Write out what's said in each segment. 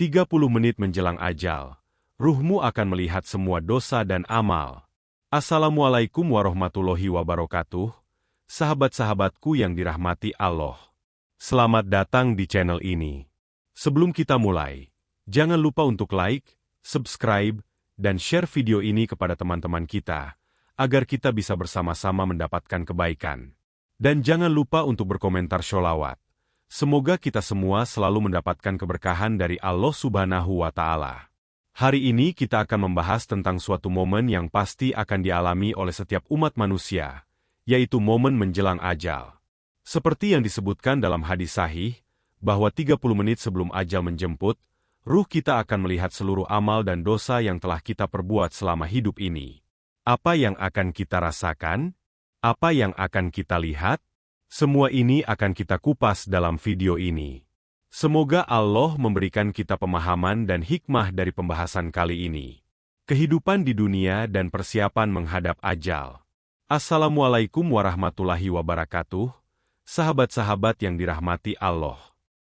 30 menit menjelang ajal, ruhmu akan melihat semua dosa dan amal. Assalamualaikum warahmatullahi wabarakatuh, sahabat-sahabatku yang dirahmati Allah. Selamat datang di channel ini. Sebelum kita mulai, jangan lupa untuk like, subscribe, dan share video ini kepada teman-teman kita, agar kita bisa bersama-sama mendapatkan kebaikan. Dan jangan lupa untuk berkomentar sholawat. Semoga kita semua selalu mendapatkan keberkahan dari Allah Subhanahu wa Ta'ala. Hari ini kita akan membahas tentang suatu momen yang pasti akan dialami oleh setiap umat manusia, yaitu momen menjelang ajal. Seperti yang disebutkan dalam hadis sahih, bahwa 30 menit sebelum ajal menjemput, ruh kita akan melihat seluruh amal dan dosa yang telah kita perbuat selama hidup ini. Apa yang akan kita rasakan? Apa yang akan kita lihat? Semua ini akan kita kupas dalam video ini. Semoga Allah memberikan kita pemahaman dan hikmah dari pembahasan kali ini. Kehidupan di dunia dan persiapan menghadap ajal. Assalamualaikum warahmatullahi wabarakatuh, sahabat-sahabat yang dirahmati Allah.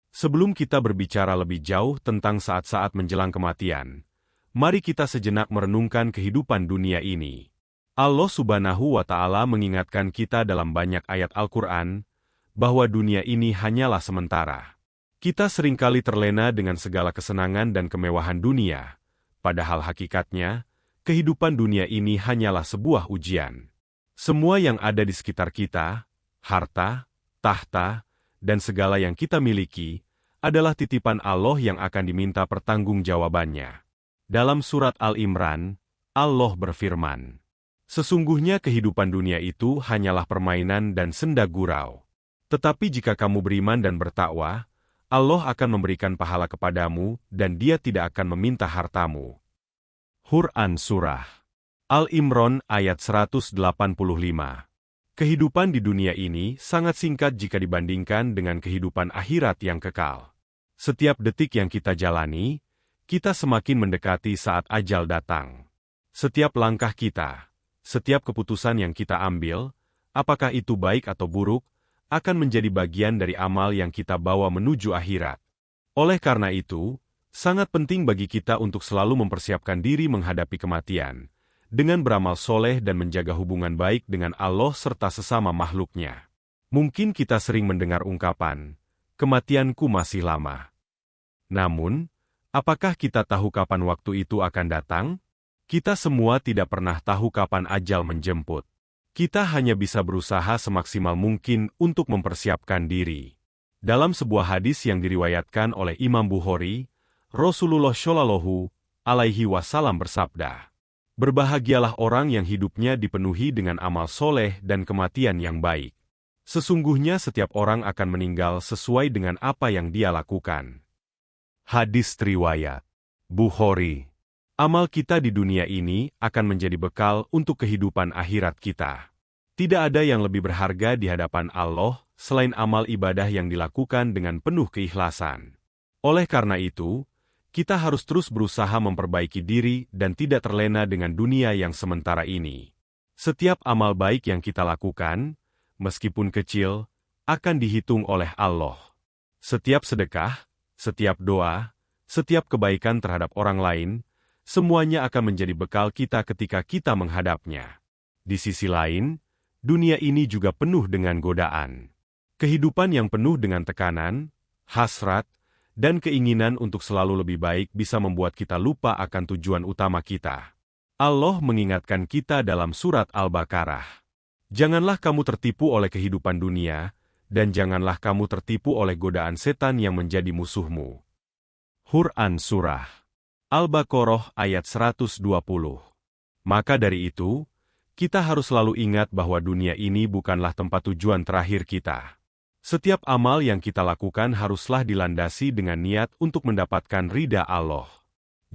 Sebelum kita berbicara lebih jauh tentang saat-saat menjelang kematian, mari kita sejenak merenungkan kehidupan dunia ini. Allah Subhanahu wa Ta'ala mengingatkan kita dalam banyak ayat Al-Quran, bahwa dunia ini hanyalah sementara. Kita seringkali terlena dengan segala kesenangan dan kemewahan dunia, padahal hakikatnya, kehidupan dunia ini hanyalah sebuah ujian. Semua yang ada di sekitar kita, harta, tahta, dan segala yang kita miliki, adalah titipan Allah yang akan diminta pertanggungjawabannya. Dalam surat Al-Imran, Allah berfirman, "Sesungguhnya kehidupan dunia itu hanyalah permainan dan senda gurau. Tetapi jika kamu beriman dan bertakwa, Allah akan memberikan pahala kepadamu dan Dia tidak akan meminta hartamu." Quran Surah Al-Imran ayat 185. Kehidupan di dunia ini sangat singkat jika dibandingkan dengan kehidupan akhirat yang kekal. Setiap detik yang kita jalani, kita semakin mendekati saat ajal datang. Setiap langkah kita, setiap keputusan yang kita ambil, apakah itu baik atau buruk, akan menjadi bagian dari amal yang kita bawa menuju akhirat. Oleh karena itu, sangat penting bagi kita untuk selalu mempersiapkan diri menghadapi kematian, dengan beramal soleh dan menjaga hubungan baik dengan Allah serta sesama makhluknya. Mungkin kita sering mendengar ungkapan, "Kematianku masih lama." Namun, apakah kita tahu kapan waktu itu akan datang? Kita semua tidak pernah tahu kapan ajal menjemput. Kita hanya bisa berusaha semaksimal mungkin untuk mempersiapkan diri. Dalam sebuah hadis yang diriwayatkan oleh Imam Bukhari, Rasulullah Shallallahu Alaihi Wasallam bersabda, "Berbahagialah orang yang hidupnya dipenuhi dengan amal soleh dan kematian yang baik. Sesungguhnya setiap orang akan meninggal sesuai dengan apa yang dia lakukan." Hadis riwayat Bukhari. Amal kita di dunia ini akan menjadi bekal untuk kehidupan akhirat kita. Tidak ada yang lebih berharga di hadapan Allah selain amal ibadah yang dilakukan dengan penuh keikhlasan. Oleh karena itu, kita harus terus berusaha memperbaiki diri dan tidak terlena dengan dunia yang sementara ini. Setiap amal baik yang kita lakukan, meskipun kecil, akan dihitung oleh Allah. Setiap sedekah, setiap doa, setiap kebaikan terhadap orang lain, semuanya akan menjadi bekal kita ketika kita menghadapnya. Di sisi lain, dunia ini juga penuh dengan godaan. Kehidupan yang penuh dengan tekanan, hasrat, dan keinginan untuk selalu lebih baik bisa membuat kita lupa akan tujuan utama kita. Allah mengingatkan kita dalam surat Al-Baqarah, "Janganlah kamu tertipu oleh kehidupan dunia, dan janganlah kamu tertipu oleh godaan setan yang menjadi musuhmu." Quran Surah Al-Baqarah ayat 120. Maka dari itu, kita harus selalu ingat bahwa dunia ini bukanlah tempat tujuan terakhir kita. Setiap amal yang kita lakukan haruslah dilandasi dengan niat untuk mendapatkan ridha Allah.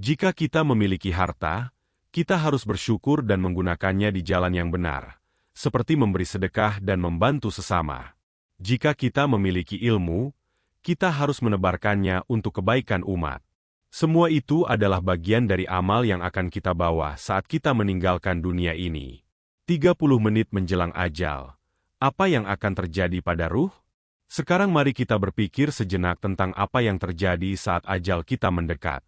Jika kita memiliki harta, kita harus bersyukur dan menggunakannya di jalan yang benar, seperti memberi sedekah dan membantu sesama. Jika kita memiliki ilmu, kita harus menebarkannya untuk kebaikan umat. Semua itu adalah bagian dari amal yang akan kita bawa saat kita meninggalkan dunia ini. 30 menit menjelang ajal. Apa yang akan terjadi pada ruh? Sekarang mari kita berpikir sejenak tentang apa yang terjadi saat ajal kita mendekat.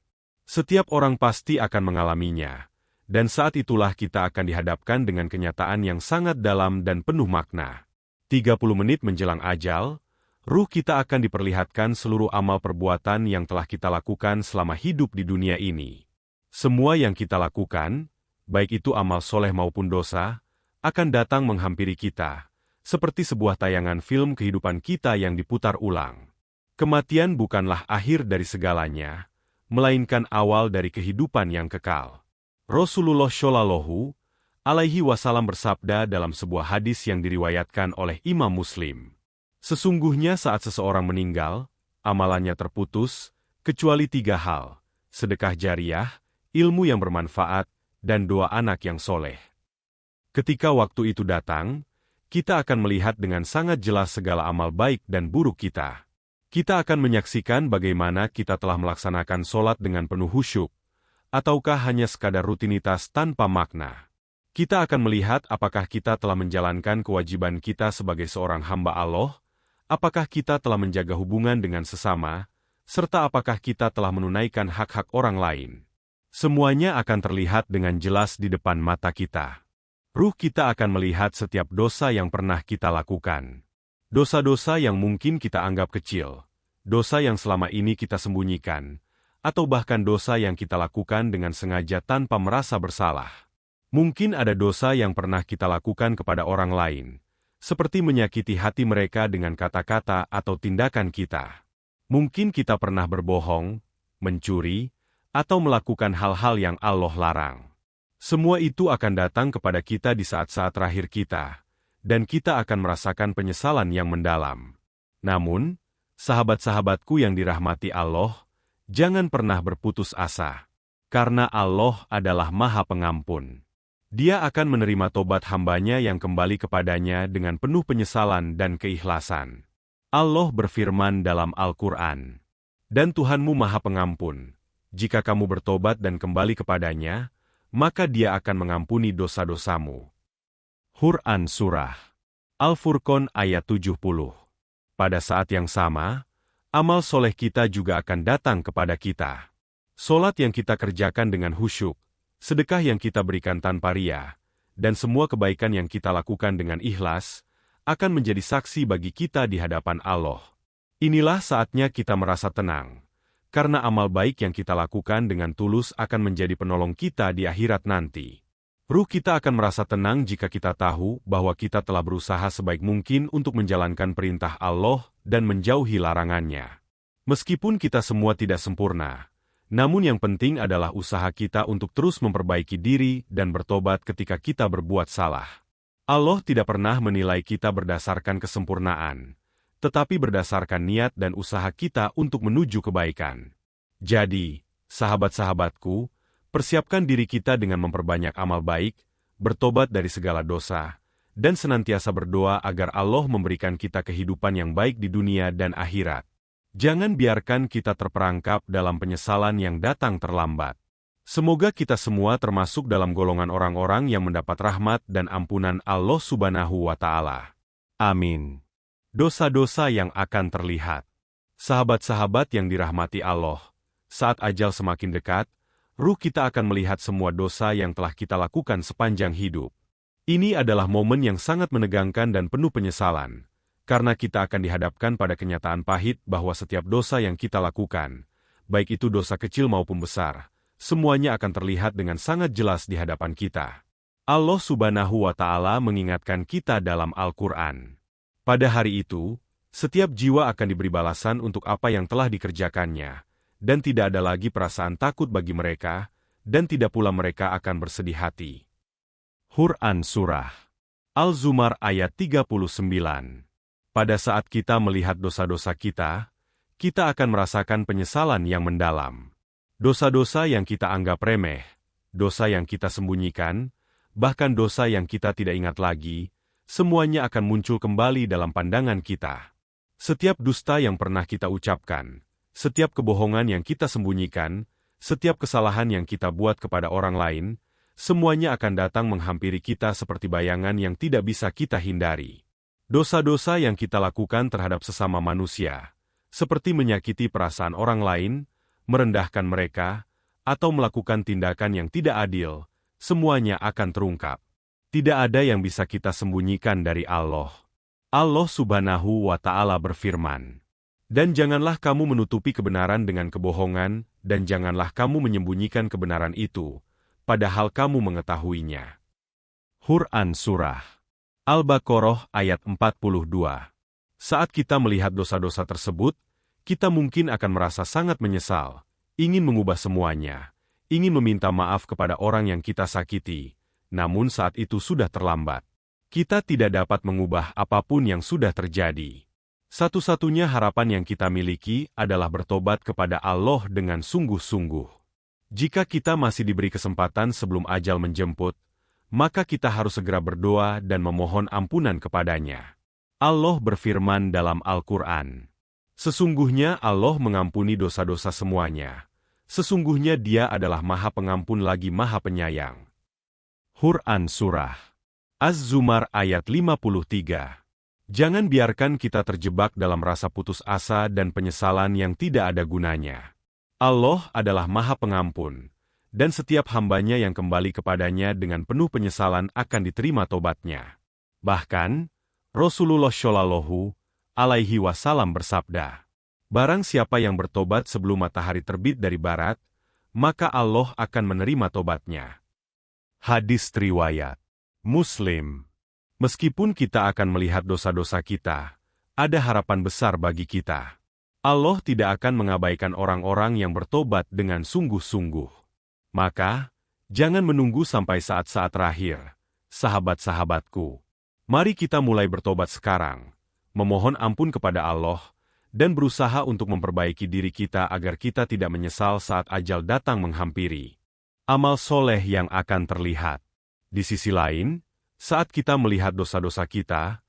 Setiap orang pasti akan mengalaminya, dan saat itulah kita akan dihadapkan dengan kenyataan yang sangat dalam dan penuh makna. 30 menit menjelang ajal, ruh kita akan diperlihatkan seluruh amal perbuatan yang telah kita lakukan selama hidup di dunia ini. Semua yang kita lakukan, baik itu amal soleh maupun dosa, akan datang menghampiri kita, seperti sebuah tayangan film kehidupan kita yang diputar ulang. Kematian bukanlah akhir dari segalanya, melainkan awal dari kehidupan yang kekal. Rasulullah Shallallahu Alaihi Wasallam bersabda dalam sebuah hadis yang diriwayatkan oleh Imam Muslim. Sesungguhnya saat seseorang meninggal, amalannya terputus, kecuali 3 hal, sedekah jariah, ilmu yang bermanfaat, dan doa anak yang soleh. Ketika waktu itu datang, kita akan melihat dengan sangat jelas segala amal baik dan buruk kita. Kita akan menyaksikan bagaimana kita telah melaksanakan sholat dengan penuh khusyuk, ataukah hanya sekadar rutinitas tanpa makna. Kita akan melihat apakah kita telah menjalankan kewajiban kita sebagai seorang hamba Allah, apakah kita telah menjaga hubungan dengan sesama, serta apakah kita telah menunaikan hak-hak orang lain. Semuanya akan terlihat dengan jelas di depan mata kita. Ruh kita akan melihat setiap dosa yang pernah kita lakukan. Dosa-dosa yang mungkin kita anggap kecil, dosa yang selama ini kita sembunyikan, atau bahkan dosa yang kita lakukan dengan sengaja tanpa merasa bersalah. Mungkin ada dosa yang pernah kita lakukan kepada orang lain, seperti menyakiti hati mereka dengan kata-kata atau tindakan kita. Mungkin kita pernah berbohong, mencuri, atau melakukan hal-hal yang Allah larang. Semua itu akan datang kepada kita di saat-saat terakhir kita, dan kita akan merasakan penyesalan yang mendalam. Namun, sahabat-sahabatku yang dirahmati Allah, jangan pernah berputus asa, karena Allah adalah Maha Pengampun. Dia akan menerima tobat hambanya yang kembali kepadanya dengan penuh penyesalan dan keikhlasan. Allah berfirman dalam Al-Quran, "Dan Tuhanmu Maha Pengampun, jika kamu bertobat dan kembali kepadanya, maka Dia akan mengampuni dosa-dosamu." Quran Surah Al-Furqan ayat 70. Pada saat yang sama, amal soleh kita juga akan datang kepada kita. Solat yang kita kerjakan dengan khusyuk, sedekah yang kita berikan tanpa riya, dan semua kebaikan yang kita lakukan dengan ikhlas, akan menjadi saksi bagi kita di hadapan Allah. Inilah saatnya kita merasa tenang, karena amal baik yang kita lakukan dengan tulus akan menjadi penolong kita di akhirat nanti. Ruh kita akan merasa tenang jika kita tahu bahwa kita telah berusaha sebaik mungkin untuk menjalankan perintah Allah dan menjauhi larangannya. Meskipun kita semua tidak sempurna, namun yang penting adalah usaha kita untuk terus memperbaiki diri dan bertobat ketika kita berbuat salah. Allah tidak pernah menilai kita berdasarkan kesempurnaan, tetapi berdasarkan niat dan usaha kita untuk menuju kebaikan. Jadi, sahabat-sahabatku, persiapkan diri kita dengan memperbanyak amal baik, bertobat dari segala dosa, dan senantiasa berdoa agar Allah memberikan kita kehidupan yang baik di dunia dan akhirat. Jangan biarkan kita terperangkap dalam penyesalan yang datang terlambat. Semoga kita semua termasuk dalam golongan orang-orang yang mendapat rahmat dan ampunan Allah Subhanahu wa Ta'ala. Amin. Dosa-dosa yang akan terlihat. Sahabat-sahabat yang dirahmati Allah, saat ajal semakin dekat, ruh kita akan melihat semua dosa yang telah kita lakukan sepanjang hidup. Ini adalah momen yang sangat menegangkan dan penuh penyesalan, karena kita akan dihadapkan pada kenyataan pahit bahwa setiap dosa yang kita lakukan, baik itu dosa kecil maupun besar, semuanya akan terlihat dengan sangat jelas di hadapan kita. Allah Subhanahu wa Ta'ala mengingatkan kita dalam Al-Quran. Pada hari itu, setiap jiwa akan diberi balasan untuk apa yang telah dikerjakannya, dan tidak ada lagi perasaan takut bagi mereka, dan tidak pula mereka akan bersedih hati. Quran Surah Al-Zumar ayat 39. Pada saat kita melihat dosa-dosa kita akan merasakan penyesalan yang mendalam. Dosa-dosa yang kita anggap remeh, dosa yang kita sembunyikan, bahkan dosa yang kita tidak ingat lagi, semuanya akan muncul kembali dalam pandangan kita. Setiap dusta yang pernah kita ucapkan, setiap kebohongan yang kita sembunyikan, setiap kesalahan yang kita buat kepada orang lain, semuanya akan datang menghampiri kita seperti bayangan yang tidak bisa kita hindari. Dosa-dosa yang kita lakukan terhadap sesama manusia, seperti menyakiti perasaan orang lain, merendahkan mereka, atau melakukan tindakan yang tidak adil, semuanya akan terungkap. Tidak ada yang bisa kita sembunyikan dari Allah. Allah Subhanahu wa Ta'ala berfirman, "Dan janganlah kamu menutupi kebenaran dengan kebohongan, dan janganlah kamu menyembunyikan kebenaran itu, padahal kamu mengetahuinya." Quran Surah Al-Baqarah ayat 42. Saat kita melihat dosa-dosa tersebut, kita mungkin akan merasa sangat menyesal, ingin mengubah semuanya, ingin meminta maaf kepada orang yang kita sakiti, namun saat itu sudah terlambat. Kita tidak dapat mengubah apapun yang sudah terjadi. Satu-satunya harapan yang kita miliki adalah bertobat kepada Allah dengan sungguh-sungguh. Jika kita masih diberi kesempatan sebelum ajal menjemput, maka kita harus segera berdoa dan memohon ampunan kepadanya. Allah berfirman dalam Al-Quran, "Sesungguhnya Allah mengampuni dosa-dosa semuanya. Sesungguhnya Dia adalah Maha Pengampun lagi Maha Penyayang." Quran Surah Az-Zumar ayat 53. Jangan biarkan kita terjebak dalam rasa putus asa dan penyesalan yang tidak ada gunanya. Allah adalah Maha Pengampun, dan setiap hambanya yang kembali kepadanya dengan penuh penyesalan akan diterima tobatnya. Bahkan, Rasulullah Shallallahu Alaihi Wasallam bersabda, "Barang siapa yang bertobat sebelum matahari terbit dari barat, maka Allah akan menerima tobatnya." Hadis riwayat Muslim. Meskipun kita akan melihat dosa-dosa kita, ada harapan besar bagi kita. Allah tidak akan mengabaikan orang-orang yang bertobat dengan sungguh-sungguh. Maka, jangan menunggu sampai saat-saat terakhir, sahabat-sahabatku. Mari kita mulai bertobat sekarang, memohon ampun kepada Allah, dan berusaha untuk memperbaiki diri kita agar kita tidak menyesal saat ajal datang menghampiri. Amal soleh yang akan terlihat. Di sisi lain, saat kita melihat dosa-dosa kita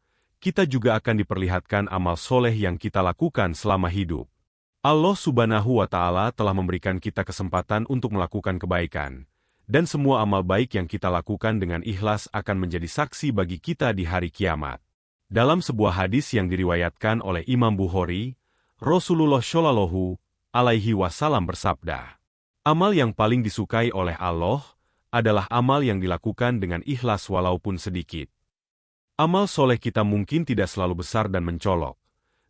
juga akan diperlihatkan amal soleh yang kita lakukan selama hidup. Allah Subhanahu wa Ta'ala telah memberikan kita kesempatan untuk melakukan kebaikan, dan semua amal baik yang kita lakukan dengan ikhlas akan menjadi saksi bagi kita di hari kiamat. Dalam sebuah hadis yang diriwayatkan oleh Imam Bukhari, Rasulullah Shallallahu Alaihi Wasallam bersabda, "Amal yang paling disukai oleh Allah adalah amal yang dilakukan dengan ikhlas walaupun sedikit." Amal soleh kita mungkin tidak selalu besar dan mencolok.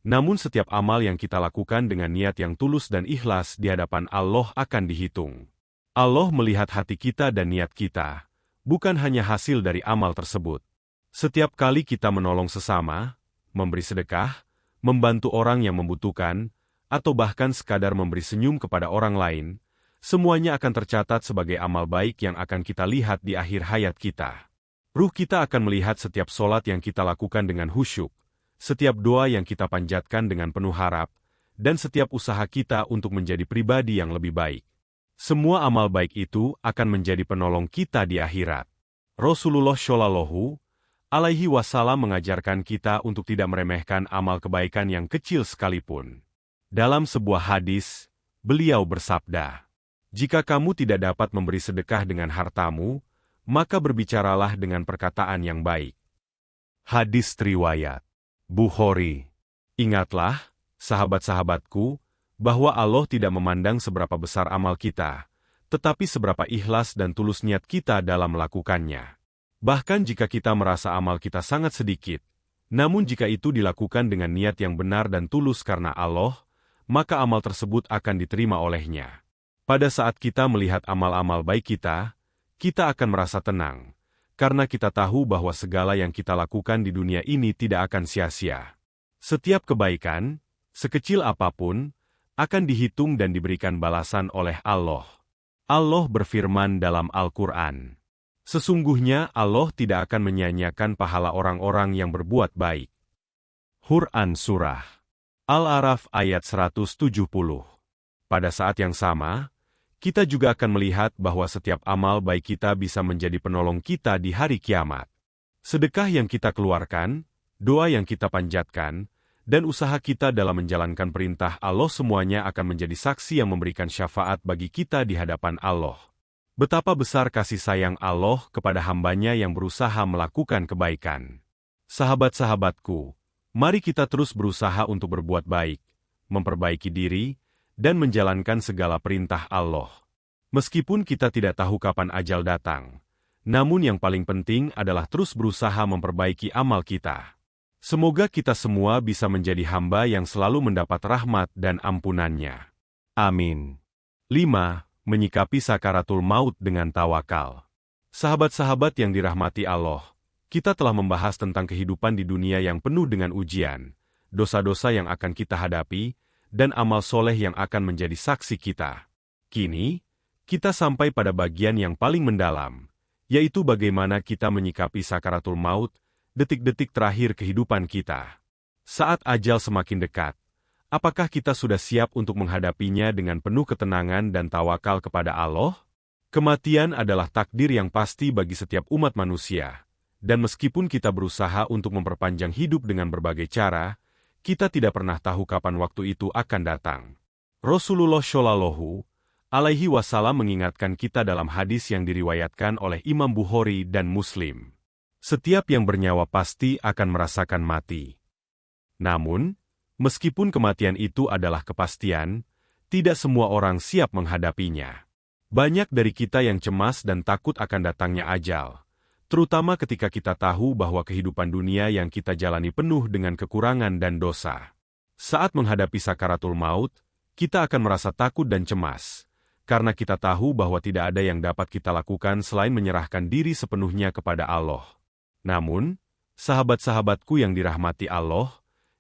Namun setiap amal yang kita lakukan dengan niat yang tulus dan ikhlas di hadapan Allah akan dihitung. Allah melihat hati kita dan niat kita, bukan hanya hasil dari amal tersebut. Setiap kali kita menolong sesama, memberi sedekah, membantu orang yang membutuhkan, atau bahkan sekadar memberi senyum kepada orang lain, semuanya akan tercatat sebagai amal baik yang akan kita lihat di akhir hayat kita. Ruh kita akan melihat setiap solat yang kita lakukan dengan khusyuk, setiap doa yang kita panjatkan dengan penuh harap, dan setiap usaha kita untuk menjadi pribadi yang lebih baik. Semua amal baik itu akan menjadi penolong kita di akhirat. Rasulullah Shallallahu Alaihi Wasallam mengajarkan kita untuk tidak meremehkan amal kebaikan yang kecil sekalipun. Dalam sebuah hadis, beliau bersabda, "Jika kamu tidak dapat memberi sedekah dengan hartamu, maka berbicaralah dengan perkataan yang baik." Hadis riwayat Bukhari. Ingatlah, sahabat-sahabatku, bahwa Allah tidak memandang seberapa besar amal kita, tetapi seberapa ikhlas dan tulus niat kita dalam melakukannya. Bahkan jika kita merasa amal kita sangat sedikit, namun jika itu dilakukan dengan niat yang benar dan tulus karena Allah, maka amal tersebut akan diterima olehnya. Pada saat kita melihat amal-amal baik kita akan merasa tenang, karena kita tahu bahwa segala yang kita lakukan di dunia ini tidak akan sia-sia. Setiap kebaikan, sekecil apapun, akan dihitung dan diberikan balasan oleh Allah. Allah berfirman dalam Al-Quran, "Sesungguhnya Allah tidak akan menyia-nyiakan pahala orang-orang yang berbuat baik." Quran Surah Al-A'raf ayat 170. Pada saat yang sama, kita juga akan melihat bahwa setiap amal baik kita bisa menjadi penolong kita di hari kiamat. Sedekah yang kita keluarkan, doa yang kita panjatkan, dan usaha kita dalam menjalankan perintah Allah semuanya akan menjadi saksi yang memberikan syafaat bagi kita di hadapan Allah. Betapa besar kasih sayang Allah kepada hambanya yang berusaha melakukan kebaikan. Sahabat-sahabatku, mari kita terus berusaha untuk berbuat baik, memperbaiki diri, dan menjalankan segala perintah Allah. Meskipun kita tidak tahu kapan ajal datang, namun yang paling penting adalah terus berusaha memperbaiki amal kita. Semoga kita semua bisa menjadi hamba yang selalu mendapat rahmat dan ampunannya. Amin. 5. Menyikapi sakaratul maut dengan tawakal. Sahabat-sahabat yang dirahmati Allah, kita telah membahas tentang kehidupan di dunia yang penuh dengan ujian, dosa-dosa yang akan kita hadapi, dan amal soleh yang akan menjadi saksi kita. Kini, kita sampai pada bagian yang paling mendalam, yaitu bagaimana kita menyikapi sakaratul maut, detik-detik terakhir kehidupan kita. Saat ajal semakin dekat, apakah kita sudah siap untuk menghadapinya dengan penuh ketenangan dan tawakal kepada Allah? Kematian adalah takdir yang pasti bagi setiap umat manusia. Dan meskipun kita berusaha untuk memperpanjang hidup dengan berbagai cara, kita tidak pernah tahu kapan waktu itu akan datang. Rasulullah Shallallahu Alaihi Wasallam mengingatkan kita dalam hadis yang diriwayatkan oleh Imam Bukhari dan Muslim. Setiap yang bernyawa pasti akan merasakan mati. Namun, meskipun kematian itu adalah kepastian, tidak semua orang siap menghadapinya. Banyak dari kita yang cemas dan takut akan datangnya ajal. Terutama ketika kita tahu bahwa kehidupan dunia yang kita jalani penuh dengan kekurangan dan dosa. Saat menghadapi sakaratul maut, kita akan merasa takut dan cemas, karena kita tahu bahwa tidak ada yang dapat kita lakukan selain menyerahkan diri sepenuhnya kepada Allah. Namun, sahabat-sahabatku yang dirahmati Allah,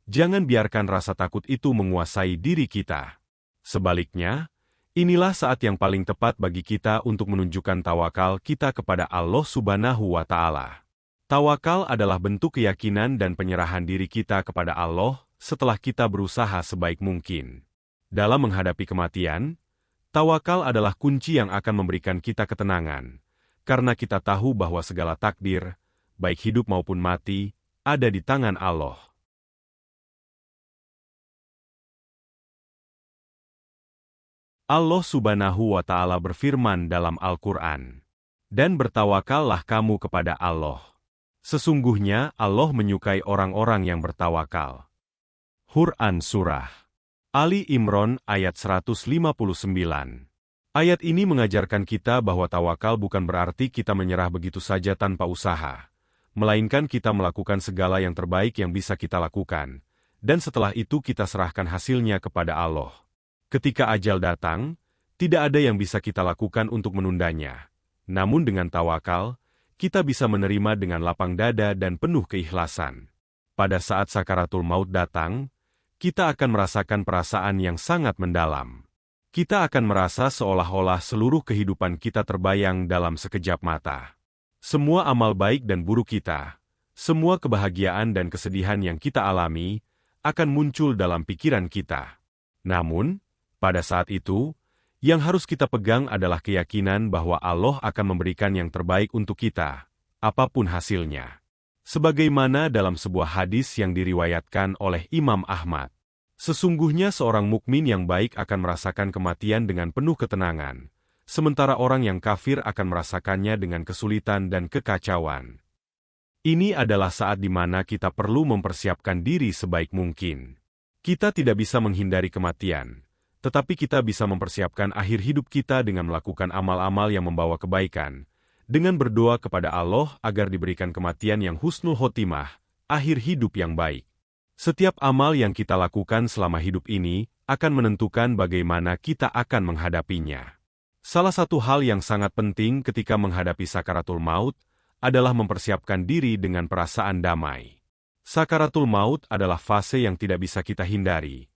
jangan biarkan rasa takut itu menguasai diri kita. Sebaliknya, inilah saat yang paling tepat bagi kita untuk menunjukkan tawakal kita kepada Allah Subhanahu wa Ta'ala. Tawakal adalah bentuk keyakinan dan penyerahan diri kita kepada Allah setelah kita berusaha sebaik mungkin. Dalam menghadapi kematian, tawakal adalah kunci yang akan memberikan kita ketenangan, karena kita tahu bahwa segala takdir, baik hidup maupun mati, ada di tangan Allah. Allah Subhanahu wa Ta'ala berfirman dalam Al-Quran, "Dan bertawakallah kamu kepada Allah. Sesungguhnya Allah menyukai orang-orang yang bertawakal." Quran Surah Ali Imran ayat 159. Ayat ini mengajarkan kita bahwa tawakal bukan berarti kita menyerah begitu saja tanpa usaha, melainkan kita melakukan segala yang terbaik yang bisa kita lakukan, dan setelah itu kita serahkan hasilnya kepada Allah. Ketika ajal datang, tidak ada yang bisa kita lakukan untuk menundanya. Namun dengan tawakal, kita bisa menerima dengan lapang dada dan penuh keikhlasan. Pada saat sakaratul maut datang, kita akan merasakan perasaan yang sangat mendalam. Kita akan merasa seolah-olah seluruh kehidupan kita terbayang dalam sekejap mata. Semua amal baik dan buruk kita, semua kebahagiaan dan kesedihan yang kita alami, akan muncul dalam pikiran kita. Namun, pada saat itu, yang harus kita pegang adalah keyakinan bahwa Allah akan memberikan yang terbaik untuk kita, apapun hasilnya. Sebagaimana dalam sebuah hadis yang diriwayatkan oleh Imam Ahmad, sesungguhnya seorang mukmin yang baik akan merasakan kematian dengan penuh ketenangan, sementara orang yang kafir akan merasakannya dengan kesulitan dan kekacauan. Ini adalah saat di mana kita perlu mempersiapkan diri sebaik mungkin. Kita tidak bisa menghindari kematian, tetapi kita bisa mempersiapkan akhir hidup kita dengan melakukan amal-amal yang membawa kebaikan, dengan berdoa kepada Allah agar diberikan kematian yang husnul khotimah, akhir hidup yang baik. Setiap amal yang kita lakukan selama hidup ini akan menentukan bagaimana kita akan menghadapinya. Salah satu hal yang sangat penting ketika menghadapi sakaratul maut adalah mempersiapkan diri dengan perasaan damai. Sakaratul maut adalah fase yang tidak bisa kita hindari.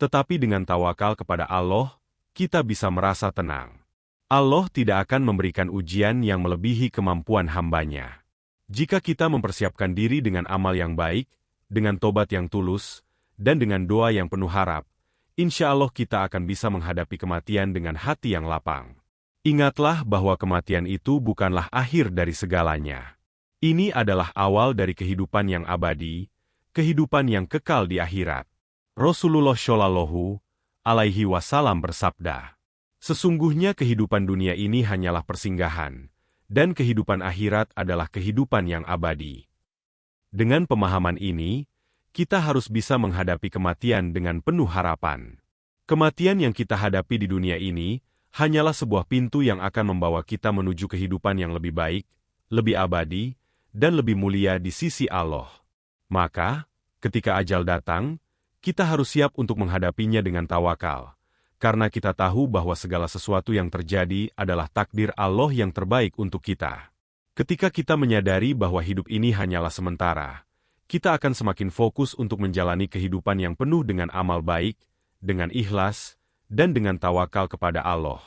Tetapi dengan tawakal kepada Allah, kita bisa merasa tenang. Allah tidak akan memberikan ujian yang melebihi kemampuan hamba-Nya. Jika kita mempersiapkan diri dengan amal yang baik, dengan tobat yang tulus, dan dengan doa yang penuh harap, insya Allah kita akan bisa menghadapi kematian dengan hati yang lapang. Ingatlah bahwa kematian itu bukanlah akhir dari segalanya. Ini adalah awal dari kehidupan yang abadi, kehidupan yang kekal di akhirat. Rasulullah Shallallahu Alaihi Wasallam bersabda, "Sesungguhnya kehidupan dunia ini hanyalah persinggahan, dan kehidupan akhirat adalah kehidupan yang abadi." Dengan pemahaman ini, kita harus bisa menghadapi kematian dengan penuh harapan. Kematian yang kita hadapi di dunia ini hanyalah sebuah pintu yang akan membawa kita menuju kehidupan yang lebih baik, lebih abadi, dan lebih mulia di sisi Allah. Maka, ketika ajal datang, kita harus siap untuk menghadapinya dengan tawakal, karena kita tahu bahwa segala sesuatu yang terjadi adalah takdir Allah yang terbaik untuk kita. Ketika kita menyadari bahwa hidup ini hanyalah sementara, kita akan semakin fokus untuk menjalani kehidupan yang penuh dengan amal baik, dengan ikhlas, dan dengan tawakal kepada Allah.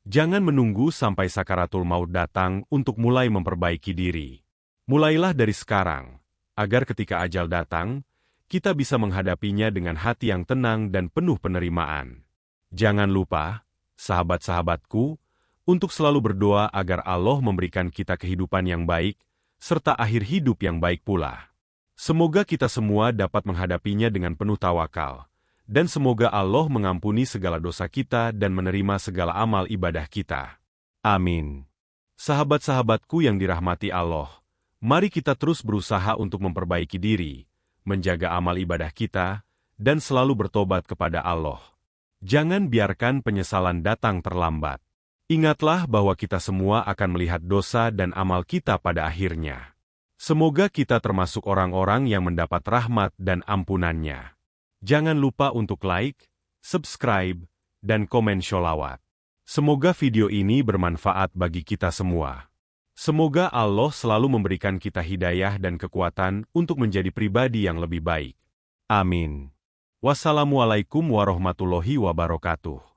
Jangan menunggu sampai sakaratul maut datang untuk mulai memperbaiki diri. Mulailah dari sekarang, agar ketika ajal datang, kita bisa menghadapinya dengan hati yang tenang dan penuh penerimaan. Jangan lupa, sahabat-sahabatku, untuk selalu berdoa agar Allah memberikan kita kehidupan yang baik, serta akhir hidup yang baik pula. Semoga kita semua dapat menghadapinya dengan penuh tawakal, dan semoga Allah mengampuni segala dosa kita dan menerima segala amal ibadah kita. Amin. Sahabat-sahabatku yang dirahmati Allah, mari kita terus berusaha untuk memperbaiki diri, menjaga amal ibadah kita, dan selalu bertobat kepada Allah. Jangan biarkan penyesalan datang terlambat. Ingatlah bahwa kita semua akan melihat dosa dan amal kita pada akhirnya. Semoga kita termasuk orang-orang yang mendapat rahmat dan ampunannya. Jangan lupa untuk like, subscribe, dan komen sholawat. Semoga video ini bermanfaat bagi kita semua. Semoga Allah selalu memberikan kita hidayah dan kekuatan untuk menjadi pribadi yang lebih baik. Amin. Wassalamualaikum warahmatullahi wabarakatuh.